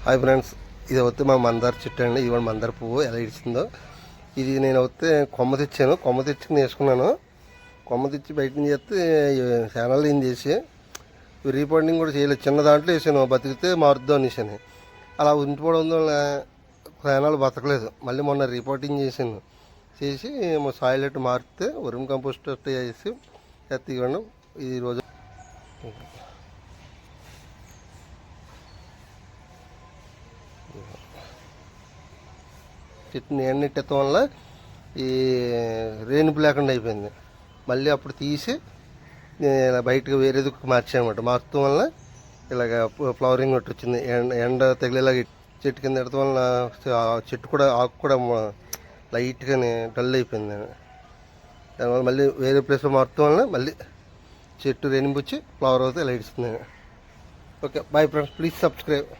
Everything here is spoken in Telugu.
హాయ్ ఫ్రెండ్స్, ఇది వస్తే మా మందార చెట్టు అండి. ఇవాళ మందార పువ్వు ఎలా ఇచ్చిందో. ఇది నేను వస్తే కొమ్మ తెచ్చాను, కొమ్మ తెచ్చి నేర్చుకున్నాను. కొమ్మ తెచ్చి బయట నుంచి చేస్తే ఛానల్ ఏం చేసి రీపాండింగ్ కూడా చేయలేదు. చిన్న దాంట్లో వేసాను, బతికితే మారుద్దాం అనేసాను. అలా ఉండిపోవడం వల్ల ఛానల్ బతకలేదు. మళ్ళీ మొన్న రీపోర్టింగ్ చేశాను, చేసి సాయిల్ ఎట్టు మారితే వర్మ్ కంపోస్ట్ వేసి ఎత్తివ్వండి. ఈరోజు చెట్టు నీడ నెట్టడం వల్ల ఈ రేణుపు లేకుండా అయిపోయింది. మళ్ళీ అప్పుడు తీసి ఇలా బయటకు వేరే దుక్కు మార్చామన్నమాట. మార్చడం వల్ల ఇలాగ ఫ్లవరింగ్ ఒకటి వచ్చింది. ఎండ తగిలేలాగా చెట్టు కింద ఎడటం వల్ల చెట్టు కూడా ఆకు కూడా లైట్గానే డల్ అయిపోయింది. దానివల్ల మళ్ళీ వేరే ప్లేస్లో మార్చడం వల్ల మళ్ళీ చెట్టు రెనింపు వచ్చి ఫ్లవర్ అవుతే ఇలా ఇస్తుంది. Okay, bye friends, please subscribe.